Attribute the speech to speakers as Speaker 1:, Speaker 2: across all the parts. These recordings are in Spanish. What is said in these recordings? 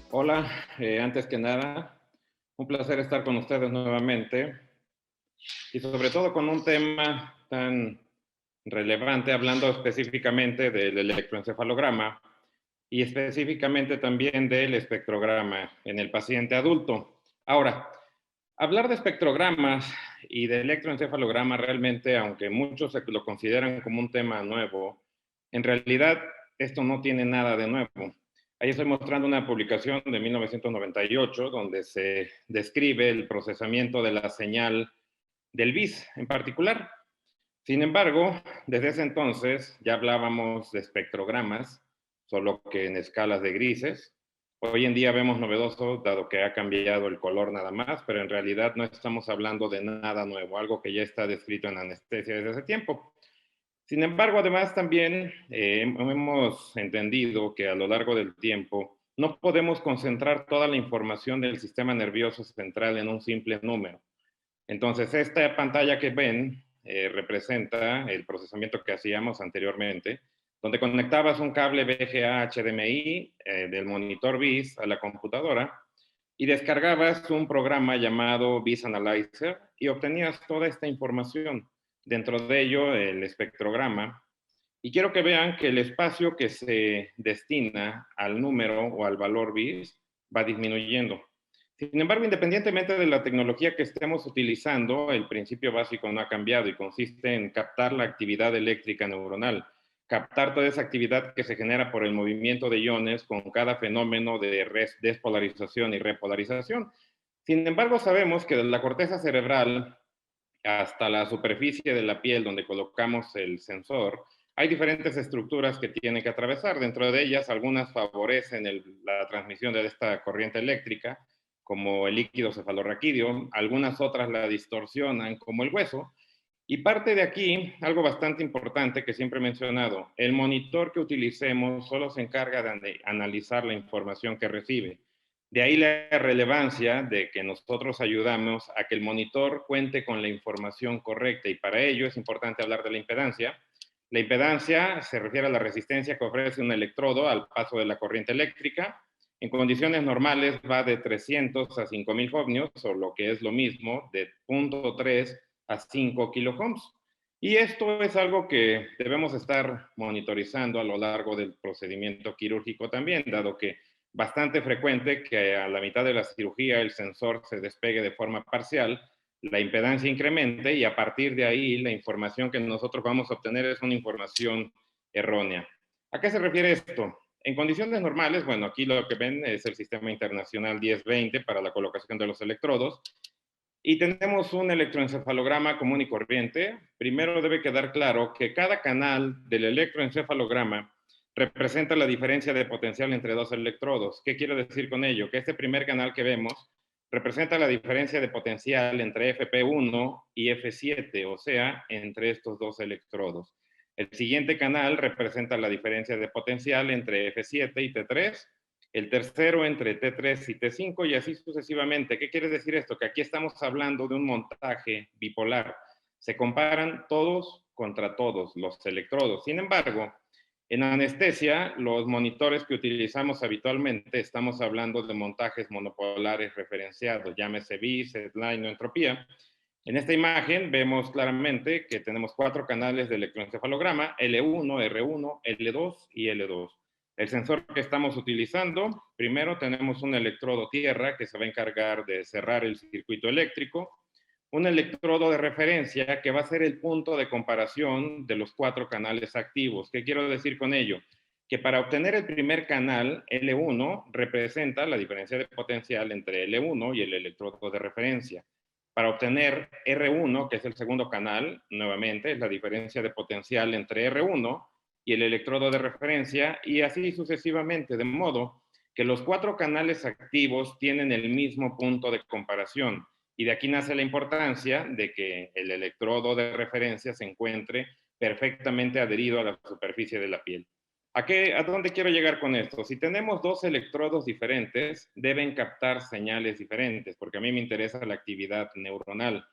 Speaker 1: Hola, antes que nada, un placer estar con ustedes nuevamente y sobre todo con un tema tan relevante, hablando específicamente del electroencefalograma y específicamente también del espectrograma en el paciente adulto. Ahora, hablar de espectrogramas y de electroencefalograma realmente, aunque muchos lo consideran como un tema nuevo, en realidad esto no tiene nada de nuevo. Ahí estoy mostrando una publicación de 1998 donde se describe el procesamiento de la señal del BIS en particular. Sin embargo, desde ese entonces ya hablábamos de espectrogramas, solo que en escalas de grises. Hoy en día vemos novedoso, dado que ha cambiado el color nada más, pero en realidad no estamos hablando de nada nuevo, algo que ya está descrito en anestesia desde hace tiempo. Sin embargo, además también hemos entendido que a lo largo del tiempo no podemos concentrar toda la información del sistema nervioso central en un simple número. Entonces, esta pantalla que ven representa el procesamiento que hacíamos anteriormente, donde conectabas un cable VGA HDMI del monitor BIS a la computadora y descargabas un programa llamado BIS Analyzer y obtenías toda esta información. Dentro de ello, el espectrograma. Y quiero que vean que el espacio que se destina al número o al valor BIS va disminuyendo. Sin embargo, independientemente de la tecnología que estemos utilizando, el principio básico no ha cambiado y consiste en captar la actividad eléctrica neuronal, captar toda esa actividad que se genera por el movimiento de iones con cada fenómeno de despolarización y repolarización. Sin embargo, sabemos que de la corteza cerebral hasta la superficie de la piel donde colocamos el sensor, hay diferentes estructuras que tienen que atravesar. Dentro de ellas, algunas favorecen la transmisión de esta corriente eléctrica, como el líquido cefalorraquídeo, algunas otras la distorsionan, como el hueso. Y parte de aquí, algo bastante importante que siempre he mencionado, el monitor que utilicemos solo se encarga de analizar la información que recibe. De ahí la relevancia de que nosotros ayudamos a que el monitor cuente con la información correcta y para ello es importante hablar de la impedancia. La impedancia se refiere a la resistencia que ofrece un electrodo al paso de la corriente eléctrica. En condiciones normales va de 300 a 5000 ohmios, o lo que es lo mismo, de 0.3 a 5 kiloohms. Y esto es algo que debemos estar monitorizando a lo largo del procedimiento quirúrgico también, dado que bastante frecuente que a la mitad de la cirugía el sensor se despegue de forma parcial, la impedancia incremente y a partir de ahí la información que nosotros vamos a obtener es una información errónea. ¿A qué se refiere esto? En condiciones normales, bueno, aquí lo que ven es el sistema internacional 1020 para la colocación de los electrodos y tenemos un electroencefalograma común y corriente. Primero debe quedar claro que cada canal del electroencefalograma representa la diferencia de potencial entre dos electrodos. ¿Qué quiero decir con ello? Que este primer canal que vemos representa la diferencia de potencial entre FP1 y F7, o sea, entre estos dos electrodos. El siguiente canal representa la diferencia de potencial entre F7 y T3, el tercero entre T3 y T5 y así sucesivamente. ¿Qué quiere decir esto? Que aquí estamos hablando de un montaje bipolar. Se comparan todos contra todos los electrodos. Sin embargo, en anestesia, los monitores que utilizamos habitualmente, estamos hablando de montajes monopolares referenciados, llámese BIS, SLINE o entropía. En esta imagen vemos claramente que tenemos 4 canales de electroencefalograma, L1, R1, L2 y L2. El sensor que estamos utilizando, primero tenemos un electrodo tierra que se va a encargar de cerrar el circuito eléctrico, un electrodo de referencia que va a ser el punto de comparación de los 4 canales activos. ¿Qué quiero decir con ello? Que para obtener el primer canal, L1 representa la diferencia de potencial entre L1 y el electrodo de referencia. Para obtener R1, que es el segundo canal, nuevamente es la diferencia de potencial entre R1 y el electrodo de referencia, y así sucesivamente, de modo que los 4 canales activos tienen el mismo punto de comparación. Y de aquí nace la importancia de que el electrodo de referencia se encuentre perfectamente adherido a la superficie de la piel. ¿A dónde quiero llegar con esto? Si tenemos dos electrodos diferentes, deben captar señales diferentes, porque a mí me interesa la actividad neuronal.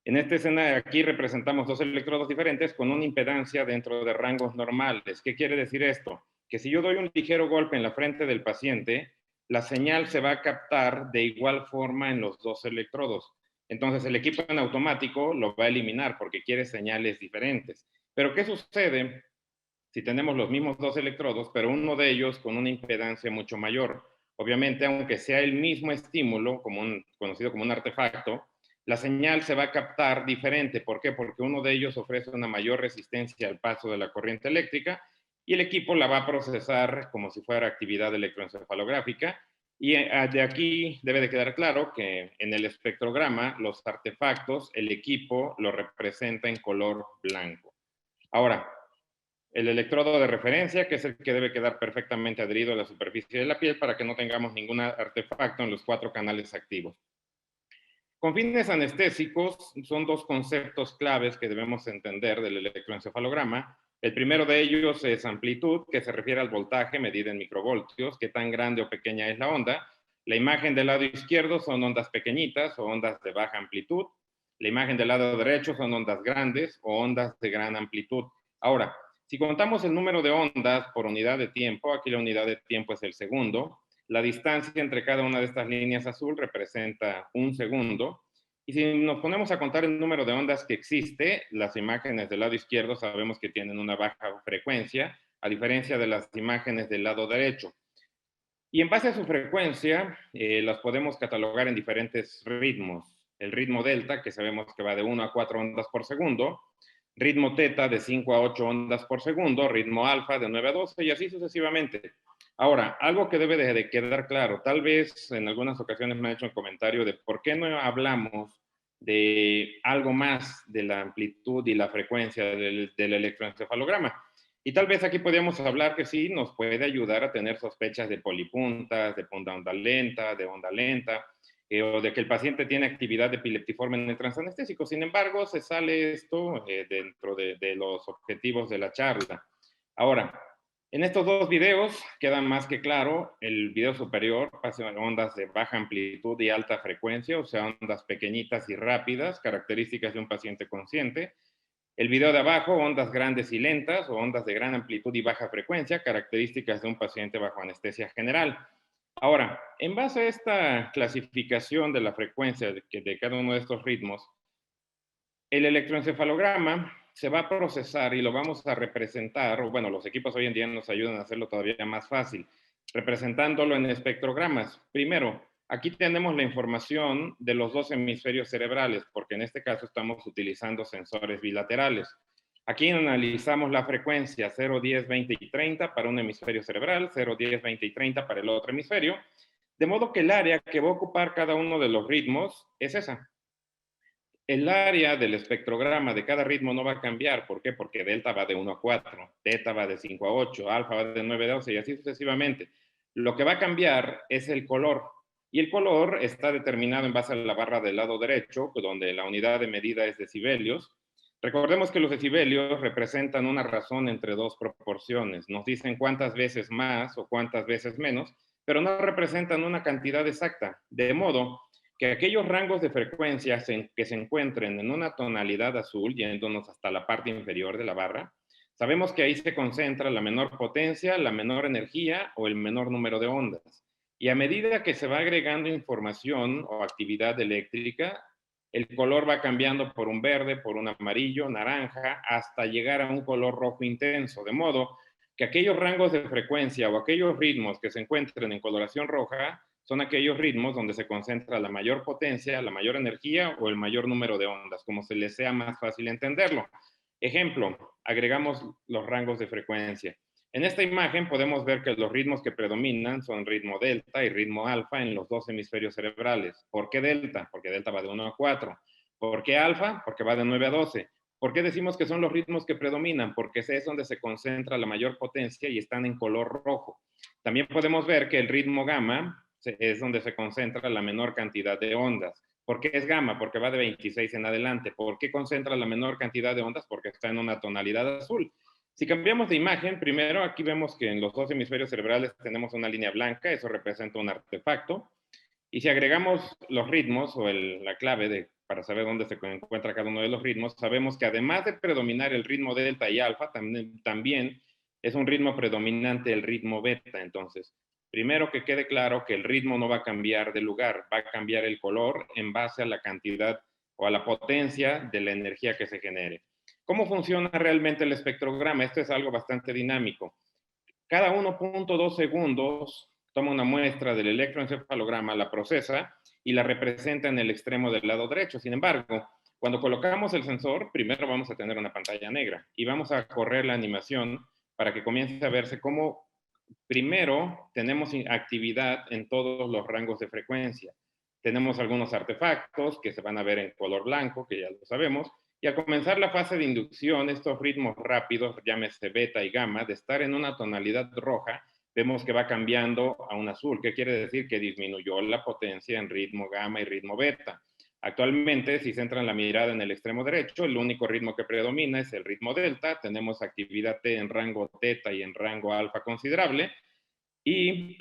Speaker 1: En esta escena aquí representamos dos electrodos diferentes con una impedancia dentro de rangos normales. ¿Qué quiere decir esto? Que si yo doy un ligero golpe en la frente del paciente, la señal se va a captar de igual forma en los dos electrodos. Entonces el equipo en automático lo va a eliminar porque quiere señales diferentes. Pero ¿qué sucede si tenemos los mismos dos electrodos, pero uno de ellos con una impedancia mucho mayor? Obviamente, aunque sea el mismo estímulo, conocido como un artefacto, la señal se va a captar diferente. ¿Por qué? Porque uno de ellos ofrece una mayor resistencia al paso de la corriente eléctrica y el equipo la va a procesar como si fuera actividad electroencefalográfica. Y de aquí debe de quedar claro que en el espectrograma los artefactos, el equipo lo representa en color blanco. Ahora, el electrodo de referencia, que es el que debe quedar perfectamente adherido a la superficie de la piel para que no tengamos ningún artefacto en los 4 canales activos. Con fines anestésicos, son 2 conceptos claves que debemos entender del electroencefalograma. El primero de ellos es amplitud, que se refiere al voltaje medido en microvoltios, qué tan grande o pequeña es la onda. La imagen del lado izquierdo son ondas pequeñitas o ondas de baja amplitud. La imagen del lado derecho son ondas grandes o ondas de gran amplitud. Ahora, si contamos el número de ondas por unidad de tiempo, aquí la unidad de tiempo es el segundo, la distancia entre cada una de estas líneas azul representa 1 segundo. Y si nos ponemos a contar el número de ondas que existe, las imágenes del lado izquierdo sabemos que tienen una baja frecuencia, a diferencia de las imágenes del lado derecho. Y en base a su frecuencia, las podemos catalogar en diferentes ritmos. El ritmo delta, que sabemos que va de 1 a 4 ondas por segundo, ritmo teta de 5 a 8 ondas por segundo, ritmo alfa de 9 a 12 y así sucesivamente. Ahora, algo que debe de quedar claro, tal vez en algunas ocasiones me han hecho un comentario de por qué no hablamos de algo más de la amplitud y la frecuencia del electroencefalograma. Y tal vez aquí podríamos hablar que sí nos puede ayudar a tener sospechas de polipuntas, de onda lenta, o de que el paciente tiene actividad epileptiforme en el transanestésico. Sin embargo, se sale esto dentro de los objetivos de la charla. Ahora, en estos 2 videos queda más que claro. El video superior pasa ondas de baja amplitud y alta frecuencia, o sea, ondas pequeñitas y rápidas, características de un paciente consciente. El video de abajo, ondas grandes y lentas o ondas de gran amplitud y baja frecuencia, características de un paciente bajo anestesia general. Ahora, en base a esta clasificación de la frecuencia de cada uno de estos ritmos, el electroencefalograma se va a procesar y lo vamos a representar, o bueno, los equipos hoy en día nos ayudan a hacerlo todavía más fácil, representándolo en espectrogramas. Primero, aquí tenemos la información de los 2 hemisferios cerebrales, porque en este caso estamos utilizando sensores bilaterales. Aquí analizamos la frecuencia 0, 10, 20 y 30 para un hemisferio cerebral, 0, 10, 20 y 30 para el otro hemisferio, de modo que el área que va a ocupar cada uno de los ritmos es esa. El área del espectrograma de cada ritmo no va a cambiar. ¿Por qué? Porque delta va de 1 a 4, teta va de 5 a 8, alfa va de 9 a 12 y así sucesivamente. Lo que va a cambiar es el color. Y el color está determinado en base a la barra del lado derecho, donde la unidad de medida es decibelios. Recordemos que los decibelios representan una razón entre 2 proporciones. Nos dicen cuántas veces más o cuántas veces menos, pero no representan una cantidad exacta. De modo que aquellos rangos de frecuencias que se encuentren en una tonalidad azul, yéndonos hasta la parte inferior de la barra, sabemos que ahí se concentra la menor potencia, la menor energía o el menor número de ondas. Y a medida que se va agregando información o actividad eléctrica, el color va cambiando por un verde, por un amarillo, naranja, hasta llegar a un color rojo intenso, de modo que aquellos rangos de frecuencia o aquellos ritmos que se encuentren en coloración roja son aquellos ritmos donde se concentra la mayor potencia, la mayor energía o el mayor número de ondas, como se les sea más fácil entenderlo. Ejemplo, agregamos los rangos de frecuencia. En esta imagen podemos ver que los ritmos que predominan son ritmo delta y ritmo alfa en los 2 hemisferios cerebrales. ¿Por qué delta? Porque delta va de 1 a 4. ¿Por qué alfa? Porque va de 9 a 12. ¿Por qué decimos que son los ritmos que predominan? Porque es donde se concentra la mayor potencia y están en color rojo. También podemos ver que el ritmo gamma es donde se concentra la menor cantidad de ondas. ¿Por qué es gamma? Porque va de 26 en adelante. ¿Por qué concentra la menor cantidad de ondas? Porque está en una tonalidad azul. Si cambiamos de imagen, primero aquí vemos que en los 2 hemisferios cerebrales tenemos una línea blanca, eso representa un artefacto. Y si agregamos los ritmos o la clave para saber dónde se encuentra cada uno de los ritmos, sabemos que además de predominar el ritmo delta y alfa, también es un ritmo predominante el ritmo beta. Entonces, Primero, que quede claro que el ritmo no va a cambiar de lugar, va a cambiar el color en base a la cantidad o a la potencia de la energía que se genere. ¿Cómo funciona realmente el espectrograma? Esto es algo bastante dinámico. Cada 1.2 segundos toma una muestra del electroencefalograma, la procesa y la representa en el extremo del lado derecho. Sin embargo, cuando colocamos el sensor, primero vamos a tener una pantalla negra y vamos a correr la animación para que comience a verse cómo primero tenemos actividad en todos los rangos de frecuencia. Tenemos algunos artefactos que se van a ver en color blanco, que ya lo sabemos, y al comenzar la fase de inducción, estos ritmos rápidos, llámese beta y gamma, de estar en una tonalidad roja, vemos que va cambiando a un azul. ¿Qué quiere decir? Que disminuyó la potencia en ritmo gamma y ritmo beta. Actualmente, si centran la mirada en el extremo derecho, el único ritmo que predomina es el ritmo delta. Tenemos actividad T en rango teta y en rango alfa considerable. Y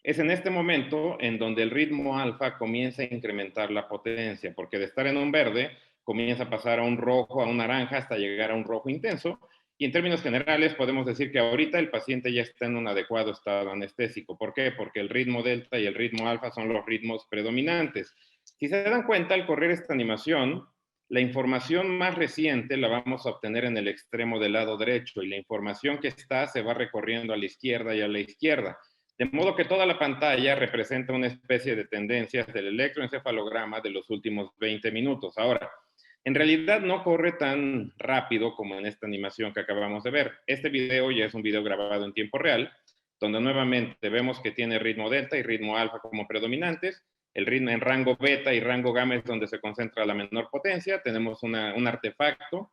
Speaker 1: es en este momento en donde el ritmo alfa comienza a incrementar la potencia, porque de estar en un verde comienza a pasar a un rojo, a un naranja, hasta llegar a un rojo intenso. Y en términos generales podemos decir que ahorita el paciente ya está en un adecuado estado anestésico. ¿Por qué? Porque el ritmo delta y el ritmo alfa son los ritmos predominantes. Si se dan cuenta, al correr esta animación, la información más reciente la vamos a obtener en el extremo del lado derecho y la información que está se va recorriendo a la izquierda y a la izquierda. De modo que toda la pantalla representa una especie de tendencias del electroencefalograma de los últimos 20 minutos. Ahora, en realidad no corre tan rápido como en esta animación que acabamos de ver. Este video ya es un video grabado en tiempo real, donde nuevamente vemos que tiene ritmo delta y ritmo alfa como predominantes. El ritmo en rango beta y rango gamma es donde se concentra la menor potencia. Tenemos un artefacto.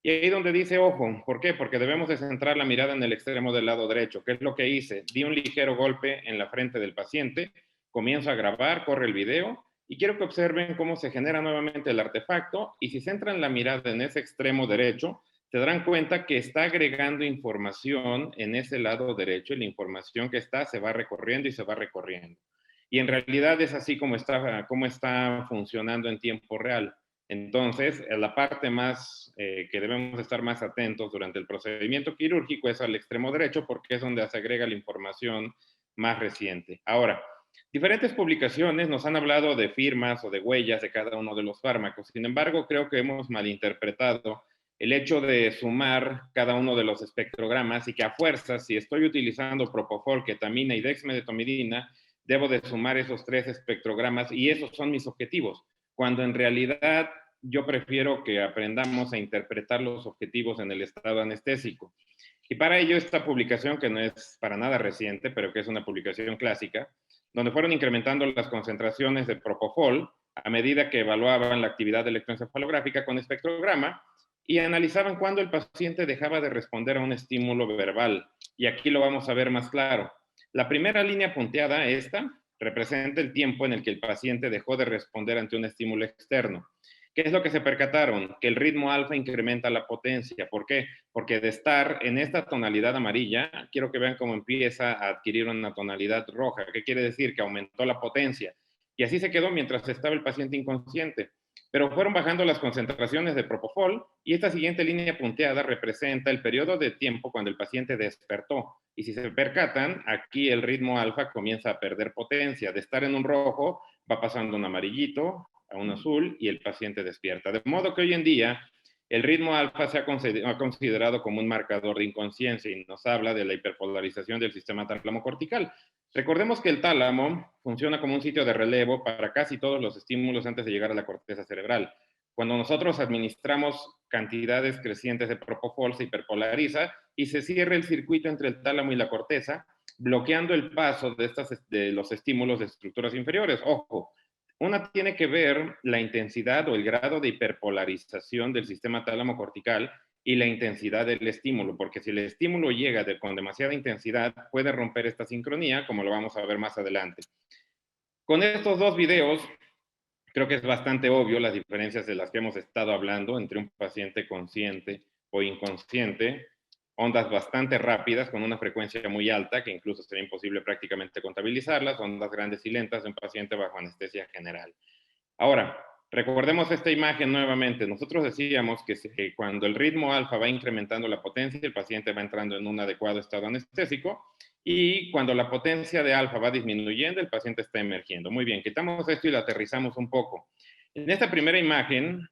Speaker 1: Y ahí donde dice, ojo, ¿por qué? Porque debemos de centrar la mirada en el extremo del lado derecho. ¿Qué es lo que hice? Di un ligero golpe en la frente del paciente, comienzo a grabar, corre el video, y quiero que observen cómo se genera nuevamente el artefacto, y si centran la mirada en ese extremo derecho, se darán cuenta que está agregando información en ese lado derecho, y la información que está se va recorriendo y se va recorriendo. Y en realidad es así como está funcionando en tiempo real. Entonces, la parte más que debemos estar más atentos durante el procedimiento quirúrgico es al extremo derecho, porque es donde se agrega la información más reciente. Ahora, diferentes publicaciones nos han hablado de firmas o de huellas de cada uno de los fármacos. Sin embargo, creo que hemos malinterpretado el hecho de sumar cada uno de los espectrogramas y que a fuerzas, si estoy utilizando propofol, ketamina y dexmedetomidina, debo de sumar esos 3 espectrogramas y esos son mis objetivos, cuando en realidad yo prefiero que aprendamos a interpretar los objetivos en el estado anestésico. Y para ello esta publicación, que no es para nada reciente, pero que es una publicación clásica, donde fueron incrementando las concentraciones de propofol a medida que evaluaban la actividad electroencefalográfica con espectrograma y analizaban cuándo el paciente dejaba de responder a un estímulo verbal. Y aquí lo vamos a ver más claro. La primera línea punteada, esta, representa el tiempo en el que el paciente dejó de responder ante un estímulo externo. ¿Qué es lo que se percataron? Que el ritmo alfa incrementa la potencia. ¿Por qué? Porque de estar en esta tonalidad amarilla, quiero que vean cómo empieza a adquirir una tonalidad roja. ¿Qué quiere decir? Que aumentó la potencia. Y así se quedó mientras estaba el paciente inconsciente. Pero fueron bajando las concentraciones de propofol y esta siguiente línea punteada representa el periodo de tiempo cuando el paciente despertó. Y si se percatan, aquí el ritmo alfa comienza a perder potencia. De estar en un rojo, va pasando un amarillito a un azul y el paciente despierta. De modo que hoy en día el ritmo alfa se ha considerado como un marcador de inconsciencia y nos habla de la hiperpolarización del sistema tálamo-cortical. Recordemos que el tálamo funciona como un sitio de relevo para casi todos los estímulos antes de llegar a la corteza cerebral. Cuando nosotros administramos cantidades crecientes de propofol, se hiperpolariza y se cierra el circuito entre el tálamo y la corteza, bloqueando el paso de los estímulos de estructuras inferiores. Ojo, una tiene que ver la intensidad o el grado de hiperpolarización del sistema tálamo cortical y la intensidad del estímulo, porque si el estímulo llega con demasiada intensidad, puede romper esta sincronía, como lo vamos a ver más adelante. Con estos dos videos, creo que es bastante obvio las diferencias de las que hemos estado hablando entre un paciente consciente o inconsciente, ondas bastante rápidas con una frecuencia muy alta, que incluso sería imposible prácticamente contabilizarlas, ondas grandes y lentas de un paciente bajo anestesia general. Ahora, recordemos esta imagen nuevamente. Nosotros decíamos que cuando el ritmo alfa va incrementando la potencia, el paciente va entrando en un adecuado estado anestésico, Y cuando la potencia de alfa va disminuyendo, el paciente está emergiendo. Muy bien, quitamos esto y lo aterrizamos un poco. En esta primera imagen,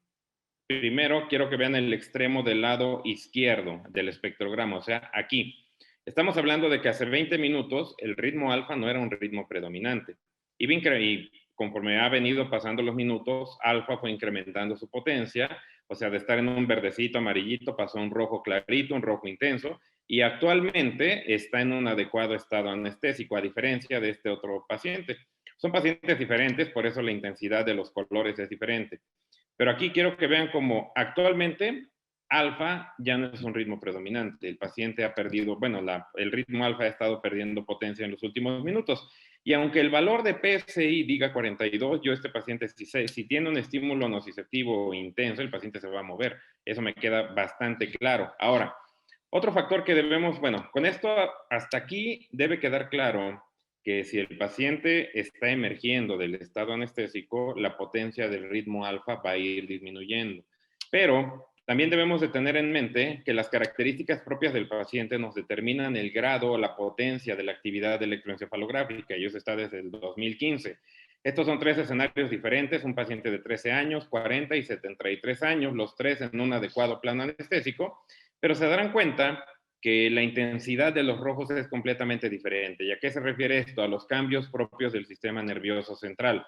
Speaker 1: primero quiero que vean el extremo del lado izquierdo del espectrograma, o sea, aquí. Estamos hablando de que hace 20 minutos el ritmo alfa no era un ritmo predominante. Y conforme ha venido pasando los minutos, alfa fue incrementando su potencia, o sea, de estar en un verdecito, amarillito, pasó a un rojo clarito, un rojo intenso, y actualmente está en un adecuado estado anestésico, a diferencia de este otro paciente. Son pacientes diferentes, por eso la intensidad de los colores es diferente. Pero aquí quiero que vean cómo actualmente alfa ya no es un ritmo predominante. El paciente ha perdido, bueno, el ritmo alfa ha estado perdiendo potencia en los últimos minutos. Y aunque el valor de PSI diga 42, yo este paciente, si tiene un estímulo nociceptivo intenso, el paciente se va a mover. Eso me queda bastante claro. Ahora, otro factor que debemos, bueno, con esto hasta aquí debe quedar claro que si el paciente está emergiendo del estado anestésico, la potencia del ritmo alfa va a ir disminuyendo. Pero también debemos de tener en mente que las características propias del paciente nos determinan el grado o la potencia de la actividad electroencefalográfica, y eso está desde el 2015. Estos son 3 escenarios diferentes, un paciente de 13 años, 40 y 73 años, los 3 en un adecuado plano anestésico, pero se darán cuenta que la intensidad de los rojos es completamente diferente. ¿Y a qué se refiere esto? A los cambios propios del sistema nervioso central.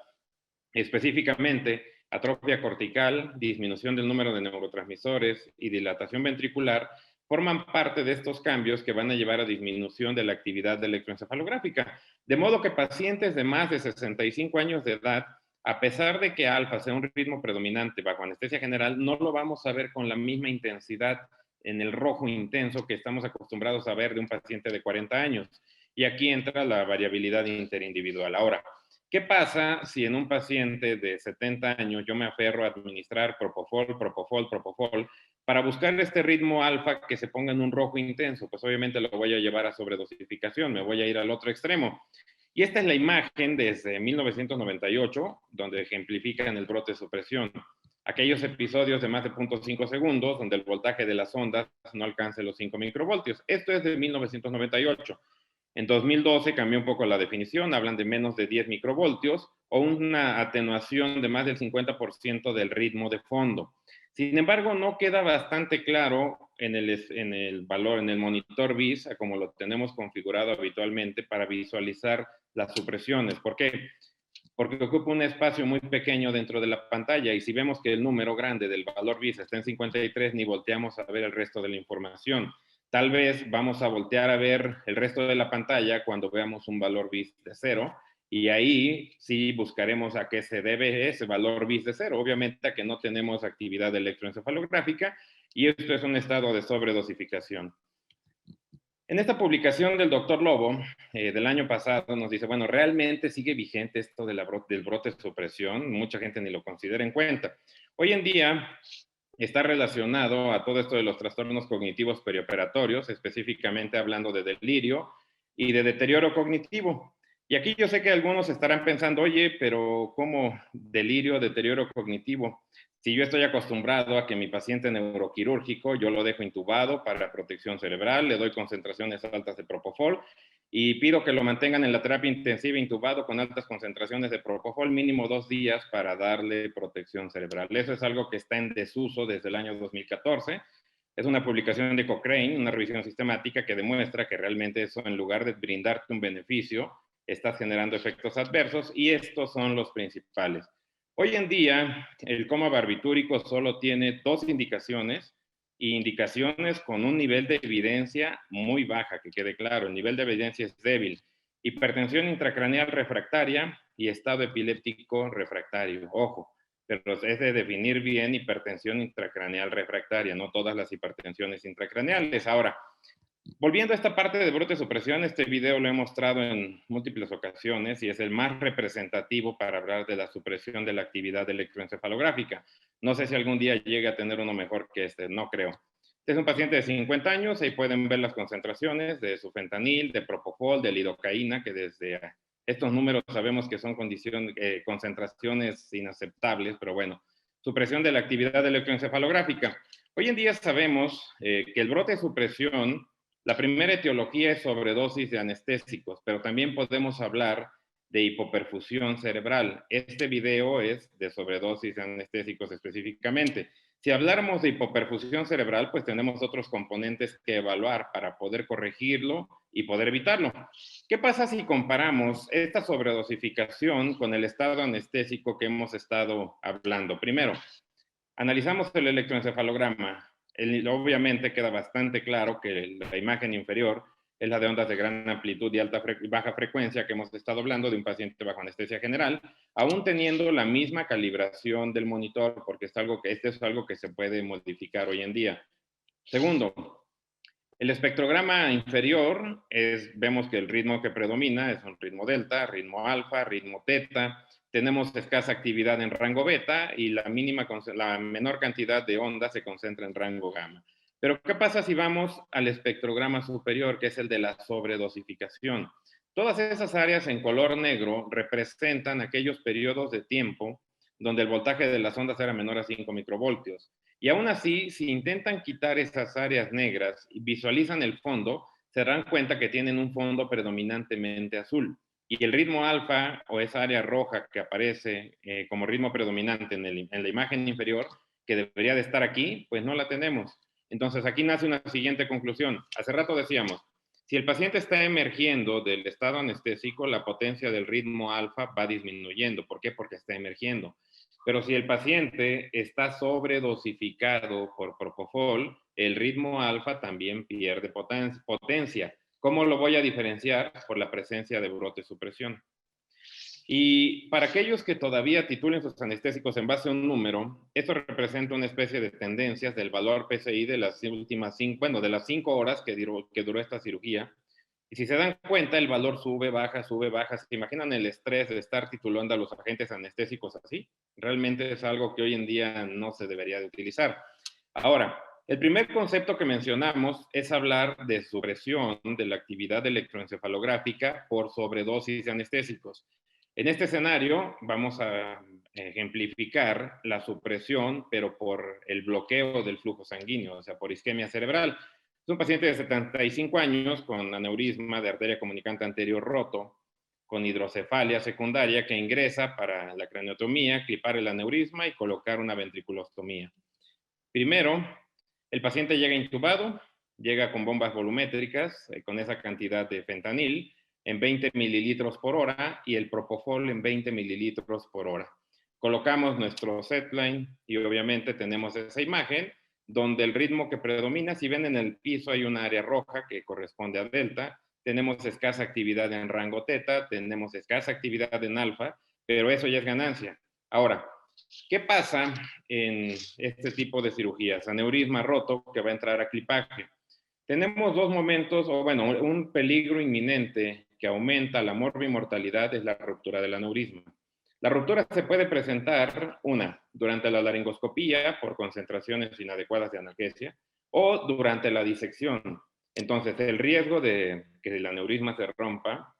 Speaker 1: Específicamente, atrofia cortical, disminución del número de neurotransmisores y dilatación ventricular forman parte de estos cambios que van a llevar a disminución de la actividad electroencefalográfica. De modo que pacientes de más de 65 años de edad, a pesar de que alfa sea un ritmo predominante bajo anestesia general, no lo vamos a ver con la misma intensidad en el rojo intenso que estamos acostumbrados a ver de un paciente de 40 años. Y aquí entra la variabilidad interindividual. Ahora, ¿qué pasa si en un paciente de 70 años yo me aferro a administrar propofol, propofol, propofol para buscar este ritmo alfa que se ponga en un rojo intenso? Pues obviamente lo voy a llevar a sobredosificación, me voy a ir al otro extremo. Y esta es la imagen desde 1998, donde ejemplifican el brote de supresión. Aquellos episodios de más de 0.5 segundos, donde el voltaje de las ondas no alcance los 5 microvoltios. Esto es de 1998. En 2012 cambió un poco la definición, hablan de menos de 10 microvoltios o una atenuación de más del 50% del ritmo de fondo. Sin embargo, no queda bastante claro en el valor, en el monitor BIS, como lo tenemos configurado habitualmente para visualizar las supresiones. ¿Por qué? Porque ocupa un espacio muy pequeño dentro de la pantalla, y si vemos que el número grande del valor BIS está en 53, ni volteamos a ver el resto de la información. Tal vez vamos a voltear a ver el resto de la pantalla cuando veamos un valor BIS de 0, y ahí sí buscaremos a qué se debe ese valor BIS de 0. Obviamente a que no tenemos actividad electroencefalográfica, y esto es un estado de sobredosificación. En esta publicación del doctor Lobo del año pasado nos dice, bueno, realmente sigue vigente esto del brote de supresión, mucha gente ni lo considera en cuenta. Hoy en día está relacionado a todo esto de los trastornos cognitivos perioperatorios, específicamente hablando de delirio y de deterioro cognitivo. Y aquí yo sé que algunos estarán pensando, oye, pero ¿cómo delirio, deterioro cognitivo? Si yo estoy acostumbrado a que mi paciente neuroquirúrgico, yo lo dejo intubado para protección cerebral, le doy concentraciones altas de propofol y pido que lo mantengan en la terapia intensiva intubado con altas concentraciones de propofol mínimo 2 días para darle protección cerebral. Eso es algo que está en desuso desde el año 2014. Es una publicación de Cochrane, una revisión sistemática que demuestra que realmente eso, en lugar de brindarte un beneficio, estás generando efectos adversos, y estos son los principales. Hoy en día, el coma barbitúrico solo tiene 2 indicaciones, y indicaciones con un nivel de evidencia muy baja, que quede claro, el nivel de evidencia es débil. Hipertensión intracraneal refractaria y estado epiléptico refractario. Ojo, pero es de definir bien hipertensión intracraneal refractaria, no todas las hipertensiones intracraneales. Ahora, volviendo a esta parte de brote de supresión, este video lo he mostrado en múltiples ocasiones y es el más representativo para hablar de la supresión de la actividad electroencefalográfica. No sé si algún día llegue a tener uno mejor que este, no creo. Este es un paciente de 50 años, ahí pueden ver las concentraciones de su fentanil, de propofol, de lidocaína, que desde estos números sabemos que son concentraciones inaceptables, pero bueno, supresión de la actividad electroencefalográfica. Hoy en día sabemos que el brote de supresión La primera etiología es sobredosis de anestésicos, pero también podemos hablar de hipoperfusión cerebral. Este video es de sobredosis de anestésicos específicamente. Si habláramos de hipoperfusión cerebral, pues tenemos otros componentes que evaluar para poder corregirlo y poder evitarlo. ¿Qué pasa si comparamos esta sobredosificación con el estado anestésico que hemos estado hablando? Primero, analizamos el electroencefalograma. Obviamente queda bastante claro que la imagen inferior es la de ondas de gran amplitud y baja frecuencia que hemos estado hablando de un paciente bajo anestesia general, aún teniendo la misma calibración del monitor, porque este es algo que se puede modificar hoy en día. Segundo, el espectrograma inferior vemos que el ritmo que predomina es un ritmo delta, ritmo alfa, ritmo teta. Tenemos escasa actividad en rango beta y la menor cantidad de ondas se concentra en rango gamma. Pero ¿qué pasa si vamos al espectrograma superior, que es el de la sobredosificación? Todas esas áreas en color negro representan aquellos periodos de tiempo donde el voltaje de las ondas era menor a 5 microvoltios. Y aún así, si intentan quitar esas áreas negras y visualizan el fondo, se dan cuenta que tienen un fondo predominantemente azul. Y el ritmo alfa, o esa área roja que aparece como ritmo predominante en la imagen inferior, que debería de estar aquí, pues no la tenemos. Entonces aquí nace una siguiente conclusión. Hace rato decíamos, si el paciente está emergiendo del estado anestésico, la potencia del ritmo alfa va disminuyendo. ¿Por qué? Porque está emergiendo. Pero si el paciente está sobredosificado por propofol, el ritmo alfa también pierde potencia. ¿Cómo lo voy a diferenciar? Por la presencia de brote supresión. Y para aquellos que todavía titulen sus anestésicos en base a un número, esto representa una especie de tendencias del valor PCI de las últimas 5 horas que duró esta cirugía. Y si se dan cuenta, el valor sube, baja, sube, baja. ¿Se imaginan el estrés de estar titulando a los agentes anestésicos así? Realmente es algo que hoy en día no se debería de utilizar. Ahora, el primer concepto que mencionamos es hablar de supresión de la actividad electroencefalográfica por sobredosis de anestésicos. En este escenario vamos a ejemplificar la supresión, pero por el bloqueo del flujo sanguíneo, o sea, por isquemia cerebral. Es un paciente de 75 años con aneurisma de arteria comunicante anterior roto, con hidrocefalia secundaria que ingresa para la craniotomía, clipar el aneurisma y colocar una ventriculostomía. Primero, el paciente llega intubado, llega con bombas volumétricas, con esa cantidad de fentanil, en 20 mililitros por hora y el propofol en 20 mililitros por hora. Colocamos nuestro setline y obviamente tenemos esa imagen donde el ritmo que predomina, si ven en el piso hay una área roja que corresponde a delta, tenemos escasa actividad en rango teta, tenemos escasa actividad en alfa, pero eso ya es ganancia. Ahora, ¿qué pasa en este tipo de cirugías? Aneurisma roto que va a entrar a clipaje. Tenemos dos momentos, o bueno, un peligro inminente que aumenta la morbimortalidad es la ruptura del aneurisma. La ruptura se puede presentar, durante la laringoscopía por concentraciones inadecuadas de analgesia o durante la disección. Entonces, el riesgo de que el aneurisma se rompa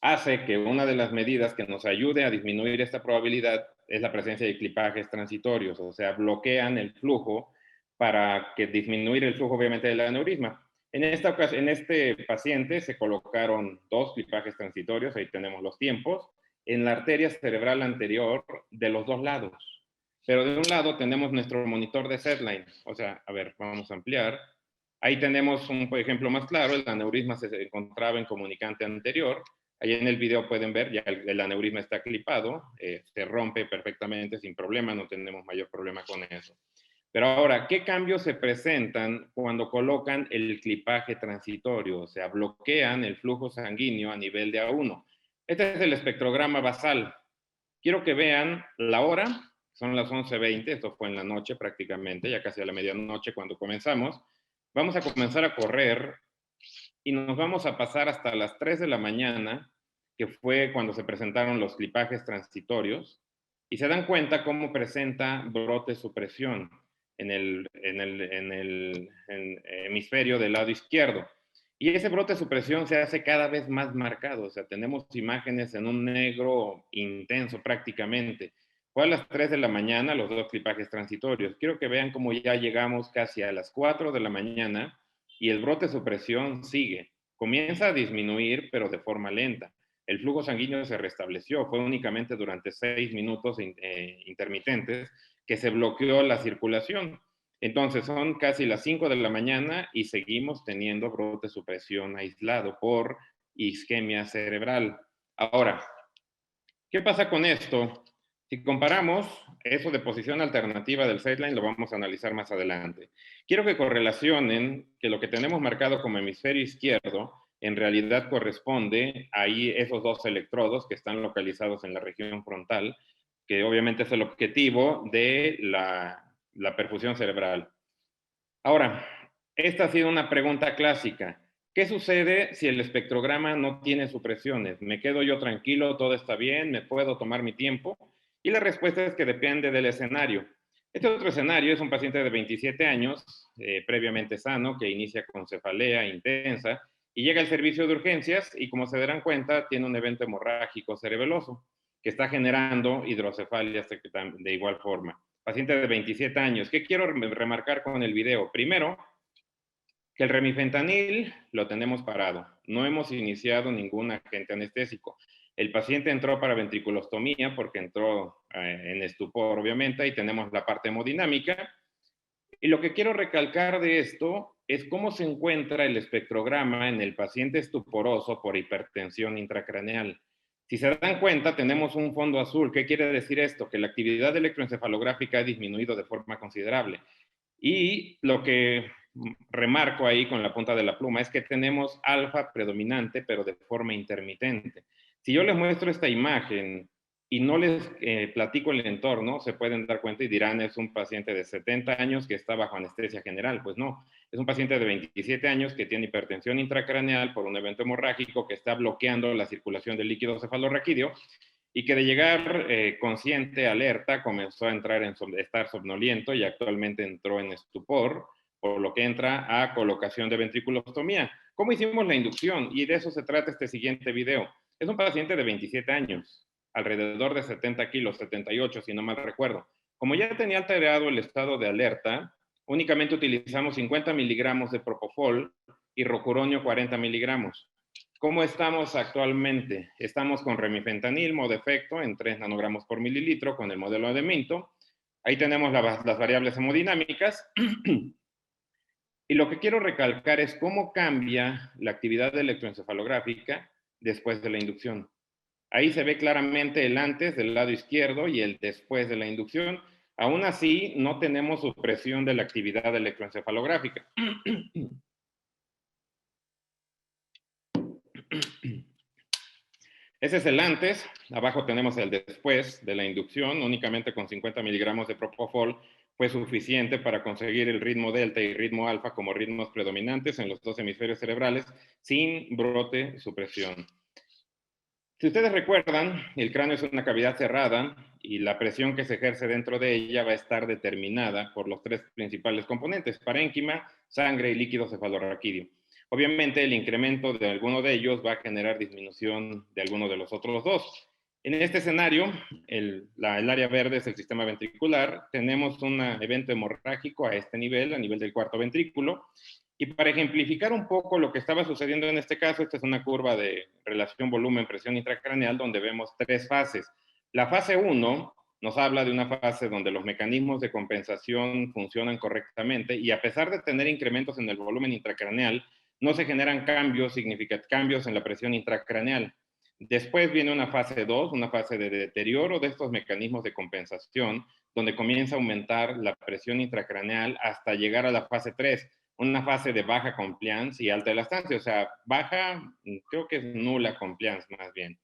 Speaker 1: hace que una de las medidas que nos ayude a disminuir esta probabilidad es la presencia de clipajes transitorios, o sea, bloquean el flujo para que disminuir el flujo obviamente del aneurisma. En este paciente se colocaron 2 clipajes transitorios, ahí tenemos los tiempos, en la arteria cerebral anterior de los 2 lados. Pero de un lado tenemos nuestro monitor de setline, o sea, a ver, vamos a ampliar. Ahí tenemos un ejemplo más claro, el aneurisma se encontraba en comunicante anterior. Ahí en el video pueden ver, ya el aneurisma está clipado, se rompe perfectamente sin problema, no tenemos mayor problema con eso. Pero ahora, ¿qué cambios se presentan cuando colocan el clipaje transitorio? O sea, bloquean el flujo sanguíneo a nivel de A1. Este es el espectrograma basal. Quiero que vean la hora, son las 11:20, esto fue en la noche prácticamente, ya casi a la medianoche cuando comenzamos. Vamos a comenzar a correr y nos vamos a pasar hasta las 3 de la mañana, que fue cuando se presentaron los clipajes transitorios, y se dan cuenta cómo presenta brote supresión en el hemisferio del lado izquierdo. Y ese brote de supresión se hace cada vez más marcado, o sea, tenemos imágenes en un negro intenso prácticamente. Fue a las 3 de la mañana los 2 clipajes transitorios. Quiero que vean cómo ya llegamos casi a las 4 de la mañana y el brote de su presión sigue. Comienza a disminuir, pero de forma lenta. El flujo sanguíneo se restableció. Fue únicamente durante 6 minutos intermitentes que se bloqueó la circulación. Entonces son casi las 5 de la mañana y seguimos teniendo brote de supresión aislado por isquemia cerebral. Ahora, ¿qué pasa con esto? Si comparamos eso de posición alternativa del sideline, lo vamos a analizar más adelante. Quiero que correlacionen que lo que tenemos marcado como hemisferio izquierdo en realidad corresponde a esos dos electrodos que están localizados en la región frontal, que obviamente es el objetivo de la perfusión cerebral. Ahora, esta ha sido una pregunta clásica. ¿Qué sucede si el espectrograma no tiene supresiones? ¿Me quedo yo tranquilo, todo está bien, me puedo tomar mi tiempo? Y la respuesta es que depende del escenario. Este otro escenario es un paciente de 27 años, previamente sano, que inicia con cefalea intensa y llega al servicio de urgencias y, como se darán cuenta, tiene un evento hemorrágico cerebeloso que está generando hidrocefalia de igual forma. Paciente de 27 años. ¿Qué quiero remarcar con el video? Primero, que el remifentanil lo tenemos parado. No hemos iniciado ningún agente anestésico. El paciente entró para ventriculostomía porque entró en estupor, obviamente, y tenemos la parte hemodinámica. Y lo que quiero recalcar de esto es cómo se encuentra el espectrograma en el paciente estuporoso por hipertensión intracraneal. Si se dan cuenta, tenemos un fondo azul. ¿Qué quiere decir esto? Que la actividad electroencefalográfica ha disminuido de forma considerable. Y lo que remarco ahí con la punta de la pluma es que tenemos alfa predominante, pero de forma intermitente. Si yo les muestro esta imagen y no les platico el entorno, se pueden dar cuenta y dirán, es un paciente de 70 años que está bajo anestesia general. Pues no, es un paciente de 27 años que tiene hipertensión intracraneal por un evento hemorrágico que está bloqueando la circulación del líquido cefalorraquídeo y que de llegar consciente, alerta, comenzó a entrar en estar somnoliento y actualmente entró en estupor, por lo que entra a colocación de ventriculostomía. ¿Cómo hicimos la inducción? Y de eso se trata este siguiente video. Es un paciente de 27 años, alrededor de 70 kilos, 78 si no mal recuerdo. Como ya tenía alterado el estado de alerta, únicamente utilizamos 50 miligramos de propofol y rocuronio 40 miligramos. ¿Cómo estamos actualmente? Estamos con remifentanil, modo efecto, en 3 nanogramos por mililitro con el modelo de Minto. Ahí tenemos las variables hemodinámicas. Y lo que quiero recalcar es cómo cambia la actividad electroencefalográfica después de la inducción. Ahí se ve claramente el antes del lado izquierdo y el después de la inducción. Aún así, no tenemos supresión de la actividad electroencefalográfica. Ese es el antes, abajo tenemos el después de la inducción, únicamente con 50 miligramos de propofol fue suficiente para conseguir el ritmo delta y ritmo alfa como ritmos predominantes en los dos hemisferios cerebrales sin brote supresión. Si ustedes recuerdan, el cráneo es una cavidad cerrada y la presión que se ejerce dentro de ella va a estar determinada por los 3 principales componentes, parénquima, sangre y líquido cefalorraquídeo. Obviamente, el incremento de alguno de ellos va a generar disminución de alguno de los otros dos. En este escenario, el área verde es el sistema ventricular. Tenemos un evento hemorrágico a este nivel, a nivel del cuarto ventrículo. Y para ejemplificar un poco lo que estaba sucediendo en este caso, esta es una curva de relación volumen-presión intracraneal donde vemos 3 fases. La fase 1 nos habla de una fase donde los mecanismos de compensación funcionan correctamente y a pesar de tener incrementos en el volumen intracraneal, no se generan cambios significativos en la presión intracraneal. Después viene una fase 2, una fase de deterioro de estos mecanismos de compensación, donde comienza a aumentar la presión intracraneal hasta llegar a la fase 3, una fase de baja compliance y alta elastancia, o sea, baja, creo que es nula compliance más bien.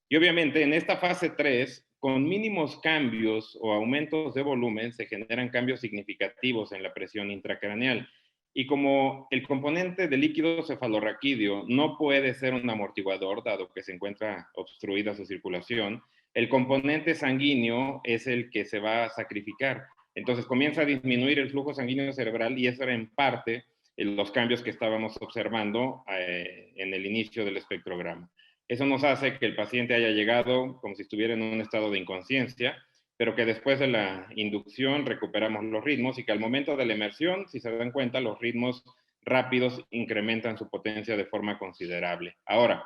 Speaker 1: Y obviamente en esta fase 3, con mínimos cambios o aumentos de volumen, se generan cambios significativos en la presión intracraneal. Y como el componente de líquido cefalorraquídeo no puede ser un amortiguador, dado que se encuentra obstruida su circulación, el componente sanguíneo es el que se va a sacrificar. Entonces comienza a disminuir el flujo sanguíneo cerebral y eso era en parte los cambios que estábamos observando en el inicio del espectrograma. Eso nos hace que el paciente haya llegado como si estuviera en un estado de inconsciencia, pero que después de la inducción recuperamos los ritmos y que al momento de la emersión, si se dan cuenta, los ritmos rápidos incrementan su potencia de forma considerable. Ahora,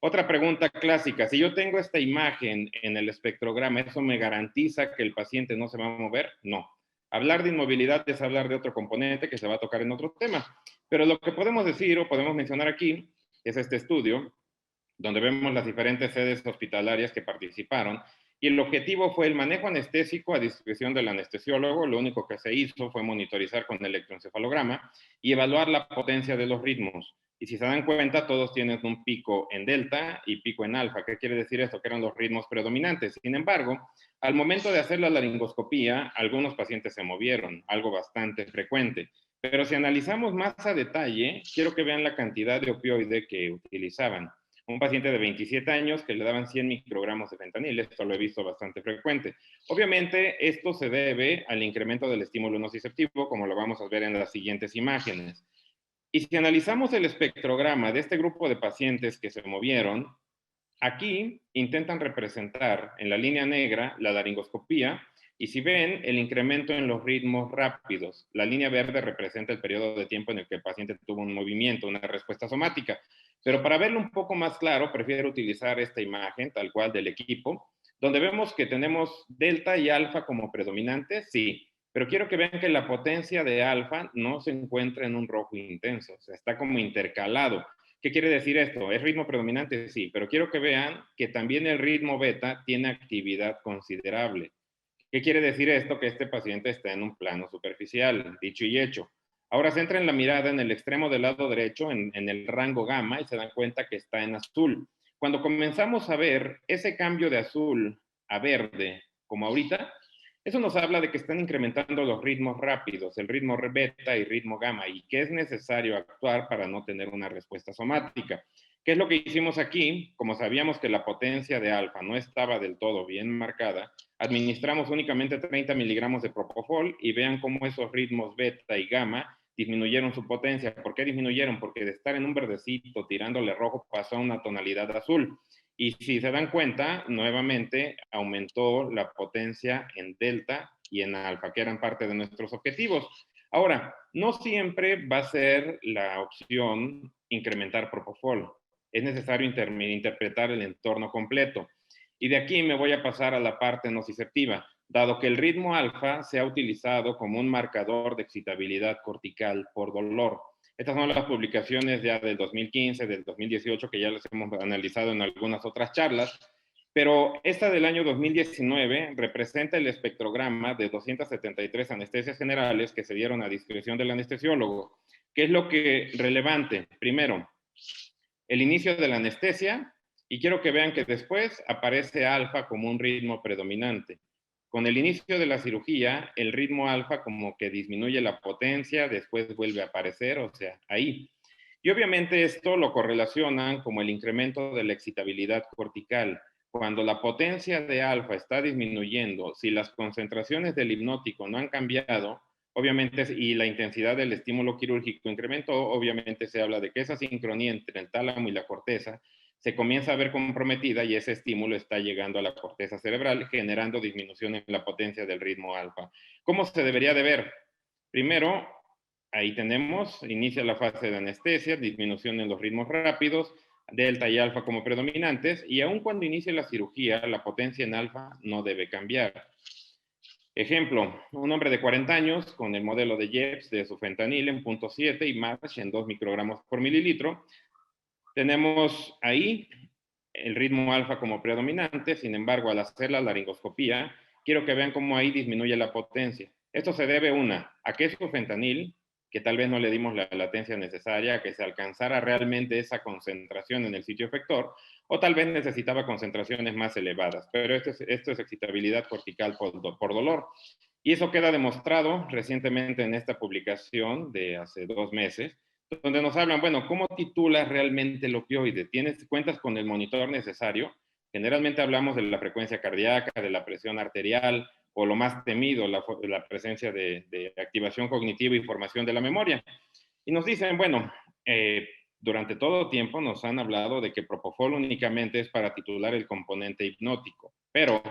Speaker 1: otra pregunta clásica, si yo tengo esta imagen en el espectrograma, ¿eso me garantiza que el paciente no se va a mover? No. Hablar de inmovilidad es hablar de otro componente que se va a tocar en otro tema. Pero lo que podemos decir o podemos mencionar aquí es este estudio, donde vemos las diferentes sedes hospitalarias que participaron, y el objetivo fue el manejo anestésico a discreción del anestesiólogo. Lo único que se hizo fue monitorizar con electroencefalograma y evaluar la potencia de los ritmos. Y si se dan cuenta, todos tienen un pico en delta y pico en alfa. ¿Qué quiere decir esto? Que eran los ritmos predominantes. Sin embargo, al momento de hacer la laringoscopía, algunos pacientes se movieron, algo bastante frecuente. Pero si analizamos más a detalle, quiero que vean la cantidad de opioide que utilizaban. Un paciente de 27 años que le daban 100 microgramos de fentanil, esto lo he visto bastante frecuente. Obviamente, esto se debe al incremento del estímulo nociceptivo, como lo vamos a ver en las siguientes imágenes. Y si analizamos el espectrograma de este grupo de pacientes que se movieron, aquí intentan representar en la línea negra la laringoscopía, y si ven el incremento en los ritmos rápidos, la línea verde representa el periodo de tiempo en el que el paciente tuvo un movimiento, una respuesta somática. Pero para verlo un poco más claro, prefiero utilizar esta imagen tal cual del equipo, donde vemos que tenemos delta y alfa como predominantes, sí, pero quiero que vean que la potencia de alfa no se encuentra en un rojo intenso, o sea, está como intercalado. ¿Qué quiere decir esto? ¿Es ritmo predominante? Sí, pero quiero que vean que también el ritmo beta tiene actividad considerable. ¿Qué quiere decir esto? Que este paciente está en un plano superficial, dicho y hecho. Ahora centren la mirada en el extremo del lado derecho, en el rango gamma, y se dan cuenta que está en azul. Cuando comenzamos a ver ese cambio de azul a verde, como ahorita, eso nos habla de que están incrementando los ritmos rápidos, el ritmo beta y ritmo gamma, y que es necesario actuar para no tener una respuesta somática. ¿Qué es lo que hicimos aquí? Como sabíamos que la potencia de alfa no estaba del todo bien marcada, administramos únicamente 30 miligramos de propofol y vean cómo esos ritmos beta y gamma disminuyeron su potencia. ¿Por qué disminuyeron? Porque de estar en un verdecito tirándole rojo pasó a una tonalidad azul. Y si se dan cuenta, nuevamente aumentó la potencia en delta y en alfa, que eran parte de nuestros objetivos. Ahora, no siempre va a ser la opción incrementar propofol. Es necesario interpretar el entorno completo. Y de aquí me voy a pasar a la parte nociceptiva, dado que el ritmo alfa se ha utilizado como un marcador de excitabilidad cortical por dolor. Estas son las publicaciones ya del 2015, del 2018, que ya las hemos analizado en algunas otras charlas, pero esta del año 2019 representa el espectrograma de 273 anestesias generales que se dieron a discreción del anestesiólogo. ¿Qué es lo que relevante? Primero, el inicio de la anestesia, y quiero que vean que después aparece alfa como un ritmo predominante. Con el inicio de la cirugía, el ritmo alfa como que disminuye la potencia, después vuelve a aparecer, o sea, ahí. Y obviamente esto lo correlacionan como el incremento de la excitabilidad cortical. Cuando la potencia de alfa está disminuyendo, si las concentraciones del hipnótico no han cambiado, obviamente, y la intensidad del estímulo quirúrgico incrementó, obviamente se habla de que esa sincronía entre el tálamo y la corteza se comienza a ver comprometida y ese estímulo está llegando a la corteza cerebral, generando disminución en la potencia del ritmo alfa. ¿Cómo se debería de ver? Primero, ahí tenemos, inicia la fase de anestesia, disminución en los ritmos rápidos, delta y alfa como predominantes, y aun cuando inicie la cirugía, la potencia en alfa no debe cambiar. Ejemplo, un hombre de 40 años con el modelo de Jeffs de su fentanil en 0.7 y MASH en 2 microgramos por mililitro. Tenemos ahí el ritmo alfa como predominante, sin embargo, al hacer la laringoscopía, quiero que vean cómo ahí disminuye la potencia. Esto se debe, a que su fentanil, que tal vez no le dimos la latencia necesaria, a que se alcanzara realmente esa concentración en el sitio efector, o tal vez necesitaba concentraciones más elevadas, pero esto es excitabilidad cortical por dolor. Y eso queda demostrado recientemente en esta publicación de hace 2 meses, donde nos hablan, bueno, ¿cómo titulas realmente el opioide? ¿Cuentas con el monitor necesario? Generalmente hablamos de la frecuencia cardíaca, de la presión arterial, o lo más temido, la presencia de activación cognitiva y formación de la memoria. Y nos dicen, bueno, durante todo tiempo nos han hablado de que propofol únicamente es para titular el componente hipnótico, pero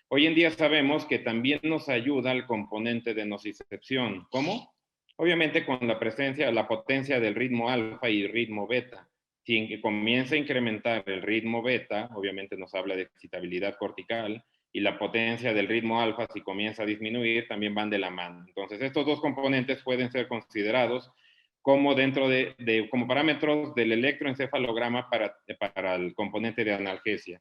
Speaker 1: hoy en día sabemos que también nos ayuda el componente de nocicepción. ¿Cómo? Obviamente con la presencia, la potencia del ritmo alfa y ritmo beta. Si comienza a incrementar el ritmo beta, obviamente nos habla de excitabilidad cortical, y la potencia del ritmo alfa, si comienza a disminuir, también van de la mano. Entonces, estos dos componentes pueden ser considerados como dentro como parámetros del electroencefalograma para el componente de analgesia.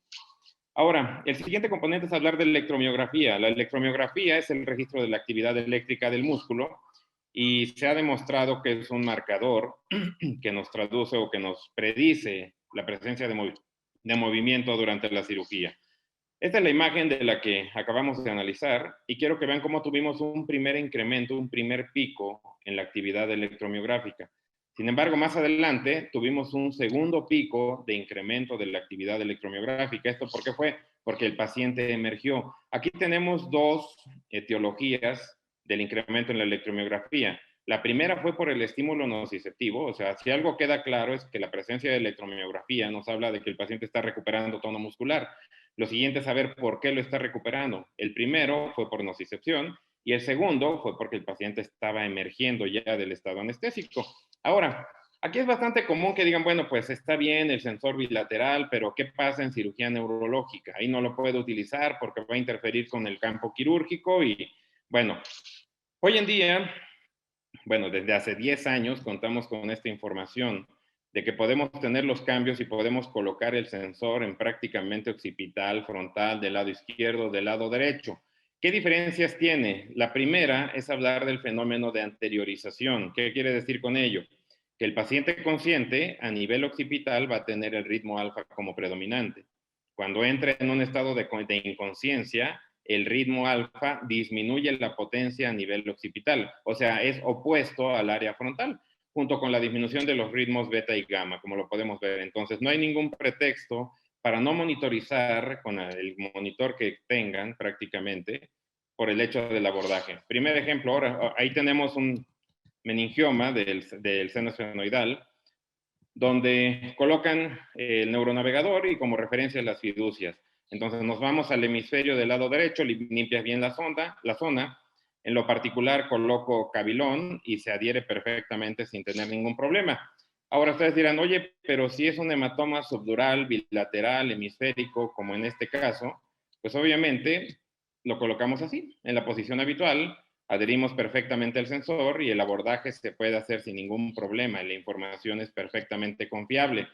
Speaker 1: Ahora, el siguiente componente es hablar de electromiografía. La electromiografía es el registro de la actividad eléctrica del músculo y se ha demostrado que es un marcador que nos traduce o que nos predice la presencia de movimiento durante la cirugía. Esta es la imagen de la que acabamos de analizar y quiero que vean cómo tuvimos un primer incremento, un primer pico en la actividad electromiográfica. Sin embargo, más adelante tuvimos un segundo pico de incremento de la actividad electromiográfica. ¿Esto por qué fue? Porque el paciente emergió. Aquí tenemos dos etiologías del incremento en la electromiografía. La primera fue por el estímulo nociceptivo, o sea, si algo queda claro es que la presencia de electromiografía nos habla de que el paciente está recuperando tono muscular. Lo siguiente es saber por qué lo está recuperando. El primero fue por nocicepción y el segundo fue porque el paciente estaba emergiendo ya del estado anestésico. Ahora, aquí es bastante común que digan, bueno, pues está bien el sensor bilateral, pero ¿qué pasa en cirugía neurológica? Ahí no lo puedo utilizar porque va a interferir con el campo quirúrgico y, bueno, hoy en día, bueno, desde hace 10 años contamos con esta información de que podemos tener los cambios y podemos colocar el sensor en prácticamente occipital, frontal, del lado izquierdo, del lado derecho. ¿Qué diferencias tiene? La primera es hablar del fenómeno de anteriorización. ¿Qué quiere decir con ello? Que el paciente consciente a nivel occipital va a tener el ritmo alfa como predominante. Cuando entra en un estado de inconsciencia, el ritmo alfa disminuye la potencia a nivel occipital, o sea, es opuesto al área frontal, junto con la disminución de los ritmos beta y gamma, como lo podemos ver. Entonces, no hay ningún pretexto para no monitorizar con el monitor que tengan prácticamente por el hecho del abordaje. Primer ejemplo, ahora, ahí tenemos un meningioma del seno esfenoidal, donde colocan el neuronavegador y como referencia las fiducias. Entonces nos vamos al hemisferio del lado derecho, limpias bien la zona. En lo particular coloco Cabilón y se adhiere perfectamente sin tener ningún problema. Ahora ustedes dirán, oye, pero si es un hematoma subdural, bilateral, hemisférico, como en este caso, pues obviamente lo colocamos así, en la posición habitual, adherimos perfectamente al sensor y el abordaje se puede hacer sin ningún problema y la información es perfectamente confiable.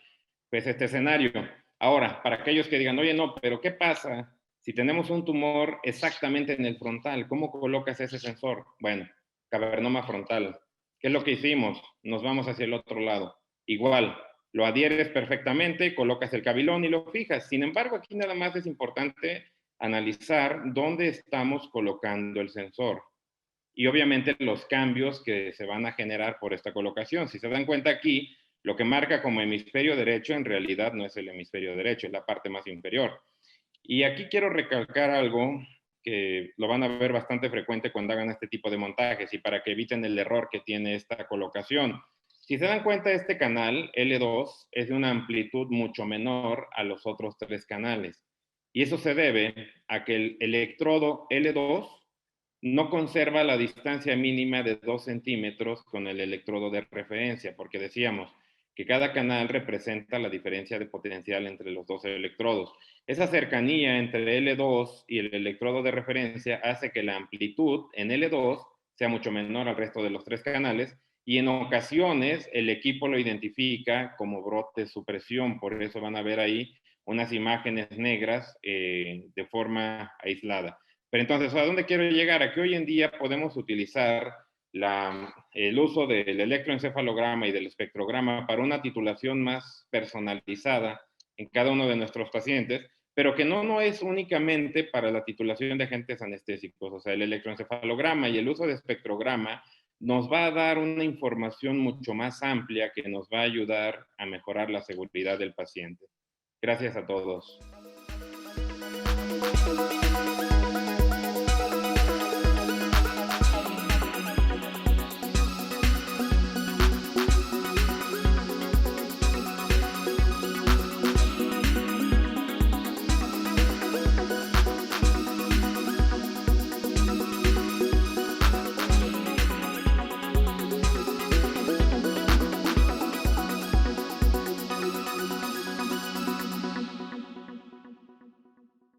Speaker 1: Pues este escenario. Ahora, para aquellos que digan, oye, no, pero ¿qué pasa si tenemos un tumor exactamente en el frontal? ¿Cómo colocas ese sensor? Bueno, cavernoma frontal. ¿Qué es lo que hicimos? Nos vamos hacia el otro lado. Igual, lo adhieres perfectamente, colocas el cabilón y lo fijas. Sin embargo, aquí nada más es importante analizar dónde estamos colocando el sensor y obviamente los cambios que se van a generar por esta colocación. Si se dan cuenta aquí, lo que marca como hemisferio derecho en realidad no es el hemisferio derecho, es la parte más inferior. Y aquí quiero recalcar algo que lo van a ver bastante frecuente cuando hagan este tipo de montajes y para que eviten el error que tiene esta colocación. Si se dan cuenta, este canal L2 es de una amplitud mucho menor a los otros tres canales. Y eso se debe a que el electrodo L2 no conserva la distancia mínima de 2 centímetros con el electrodo de referencia, porque decíamos que cada canal representa la diferencia de potencial entre los dos electrodos. Esa cercanía entre L2 y el electrodo de referencia hace que la amplitud en L2 sea mucho menor al resto de los tres canales y en ocasiones el equipo lo identifica como brote supresión, por eso van a ver ahí unas imágenes negras de forma aislada. Pero entonces, ¿a dónde quiero llegar? A que hoy en día podemos utilizar el uso del electroencefalograma y del espectrograma para una titulación más personalizada en cada uno de nuestros pacientes, pero que no es únicamente para la titulación de agentes anestésicos. O sea, el electroencefalograma y el uso de espectrograma nos va a dar una información mucho más amplia que nos va a ayudar a mejorar la seguridad del paciente. Gracias a todos.